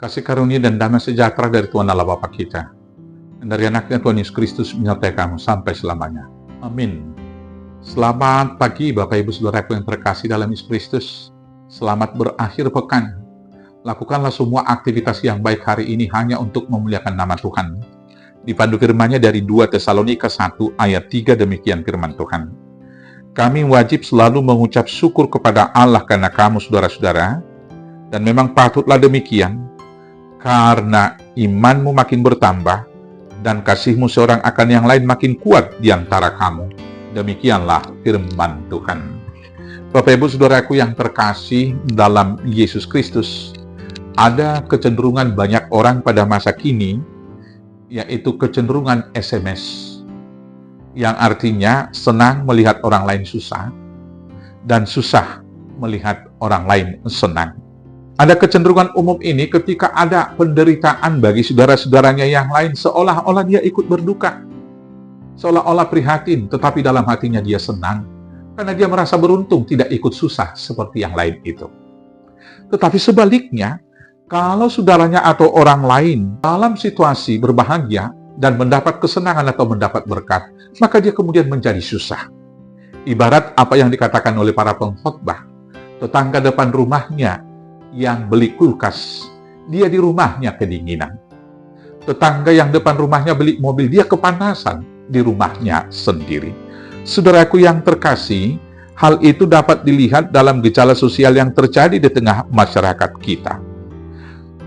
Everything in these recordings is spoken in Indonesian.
Kasih karunia dan damai sejahtera dari Tuhan Allah Bapa kita, dan dari anaknya Tuhan Yesus Kristus menyertai kamu sampai selamanya. Amin. Selamat pagi Bapak Ibu Saudaraku yang terkasih dalam Yesus Kristus. Selamat berakhir pekan. Lakukanlah semua aktivitas yang baik hari ini hanya untuk memuliakan nama Tuhan. Dipandu firman-Nya dari 2 Tesalonika 1 ayat 3, demikian firman Tuhan. Kami wajib selalu mengucap syukur kepada Allah karena kamu saudara-saudara, dan memang patutlah demikian, karena imanmu makin bertambah, dan kasihmu seorang akan yang lain makin kuat di antara kamu. Demikianlah firman Tuhan. Bapak Ibu Saudaraku yang terkasih dalam Yesus Kristus, ada kecenderungan banyak orang pada masa kini, yaitu kecenderungan SMS, yang artinya senang melihat orang lain susah, dan susah melihat orang lain senang. Ada kecenderungan umum ini ketika ada penderitaan bagi saudara-saudaranya yang lain, seolah-olah dia ikut berduka, seolah-olah prihatin, tetapi dalam hatinya dia senang, karena dia merasa beruntung tidak ikut susah seperti yang lain itu. Tetapi sebaliknya, kalau saudaranya atau orang lain dalam situasi berbahagia dan mendapat kesenangan atau mendapat berkat, maka dia kemudian menjadi susah. Ibarat apa yang dikatakan oleh para pengkhotbah, tetangga depan rumahnya yang beli kulkas, dia di rumahnya kedinginan. Tetangga yang depan rumahnya beli mobil, dia kepanasan di rumahnya sendiri. Saudaraku yang terkasih, hal itu dapat dilihat dalam gejala sosial yang terjadi di tengah masyarakat kita.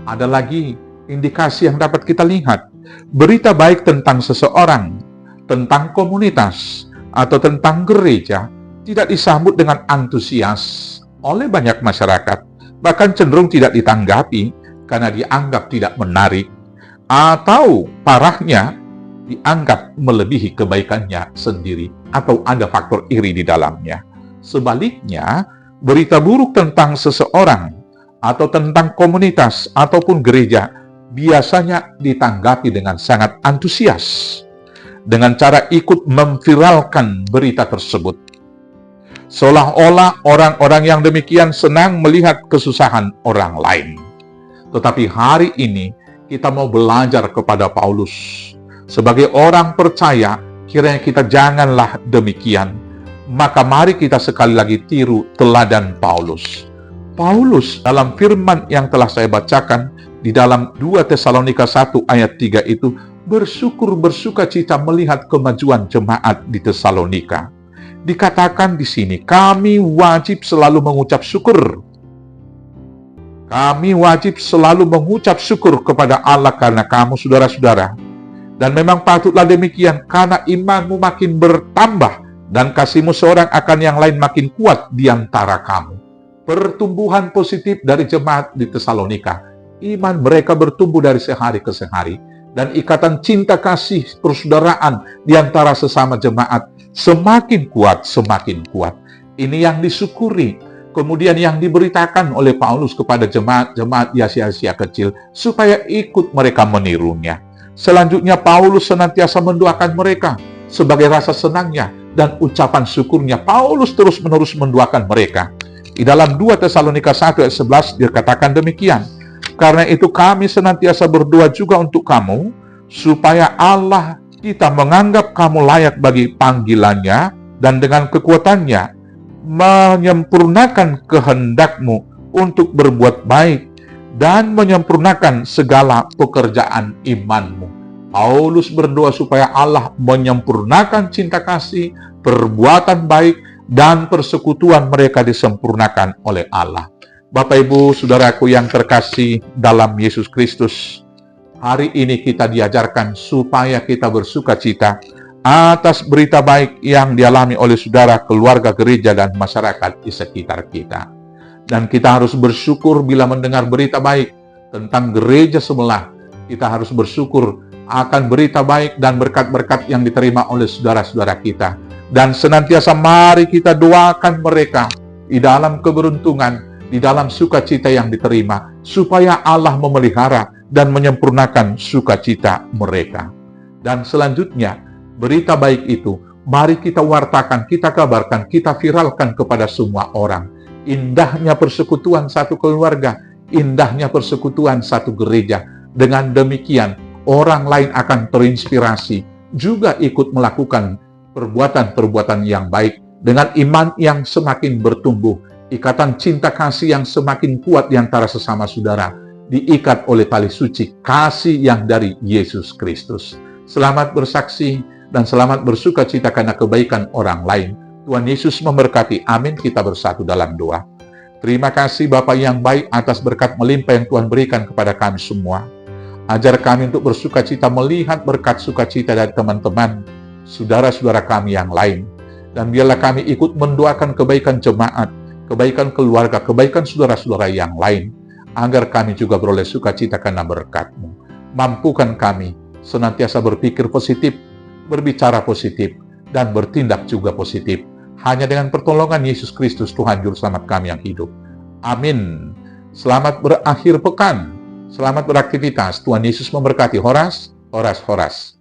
Ada lagi indikasi yang dapat kita lihat. Berita baik tentang seseorang, tentang komunitas, atau tentang gereja tidak disambut dengan antusias oleh banyak masyarakat, bahkan cenderung tidak ditanggapi karena dianggap tidak menarik, atau parahnya dianggap melebihi kebaikannya sendiri, atau ada faktor iri di dalamnya. Sebaliknya, berita buruk tentang seseorang atau tentang komunitas ataupun gereja biasanya ditanggapi dengan sangat antusias, dengan cara ikut memviralkan berita tersebut. Seolah-olah orang-orang yang demikian senang melihat kesusahan orang lain. Tetapi hari ini kita mau belajar kepada Paulus. Sebagai orang percaya, kiranya kita janganlah demikian. Maka mari kita sekali lagi tiru teladan Paulus. Paulus dalam firman yang telah saya bacakan di dalam 2 Tesalonika 1 ayat 3 itu bersuka cita melihat kemajuan jemaat di Tesalonika. Dikatakan di sini, kami wajib selalu mengucap syukur. Kami wajib selalu mengucap syukur kepada Allah karena kamu saudara-saudara. Dan memang patutlah demikian karena imanmu makin bertambah dan kasihmu seorang akan yang lain makin kuat di antara kamu. Pertumbuhan positif dari jemaat di Tesalonika. Iman mereka bertumbuh dari sehari ke sehari. Dan ikatan cinta kasih persaudaraan di antara sesama jemaat semakin kuat, semakin kuat. Ini yang disyukuri. Kemudian yang diberitakan oleh Paulus kepada jemaat-jemaat di Asia kecil, supaya ikut mereka menirunya. Selanjutnya Paulus senantiasa mendoakan mereka sebagai rasa senangnya dan ucapan syukurnya. Paulus terus-menerus mendoakan mereka. Di dalam 2 Tesalonika 1 ayat 11 dikatakan demikian. Karena itu kami senantiasa berdoa juga untuk kamu, supaya Allah kita menganggap kamu layak bagi panggilannya dan dengan kekuatannya menyempurnakan kehendakmu untuk berbuat baik dan menyempurnakan segala pekerjaan imanmu. Paulus berdoa supaya Allah menyempurnakan cinta kasih, perbuatan baik, dan persekutuan mereka disempurnakan oleh Allah. Bapak Ibu Saudaraku yang terkasih dalam Yesus Kristus, hari ini kita diajarkan supaya kita bersuka cita atas berita baik yang dialami oleh saudara, keluarga, gereja, dan masyarakat di sekitar kita. Dan kita harus bersyukur bila mendengar berita baik tentang gereja sebelah. Kita harus bersyukur akan berita baik dan berkat-berkat yang diterima oleh saudara-saudara kita. Dan senantiasa mari kita doakan mereka di dalam keberuntungan, di dalam sukacita yang diterima, supaya Allah memelihara dan menyempurnakan sukacita mereka. Dan selanjutnya, berita baik itu, mari kita wartakan, kita kabarkan, kita viralkan kepada semua orang. Indahnya persekutuan satu keluarga, indahnya persekutuan satu gereja. Dengan demikian, orang lain akan terinspirasi, juga ikut melakukan perbuatan-perbuatan yang baik, dengan iman yang semakin bertumbuh, ikatan cinta kasih yang semakin kuat di antara sesama saudara, diikat oleh tali suci kasih yang dari Yesus Kristus. Selamat bersaksi dan selamat bersuka cita karena kebaikan orang lain. Tuhan Yesus memberkati. Amin. Kita bersatu dalam doa. Terima kasih Bapa yang baik atas berkat melimpah yang Tuhan berikan kepada kami semua. Ajar kami untuk bersuka cita melihat berkat sukacita dari teman-teman, saudara-saudara kami yang lain. Dan biarlah kami ikut mendoakan kebaikan jemaat, kebaikan keluarga, kebaikan saudara-saudara yang lain, agar kami juga beroleh sukacita karena berkat-Mu. Mampukan kami senantiasa berpikir positif, berbicara positif, dan bertindak juga positif. Hanya dengan pertolongan Yesus Kristus, Tuhan Juru Selamat kami yang hidup. Amin. Selamat berakhir pekan. Selamat beraktivitas. Tuhan Yesus memberkati. Horas, horas, horas.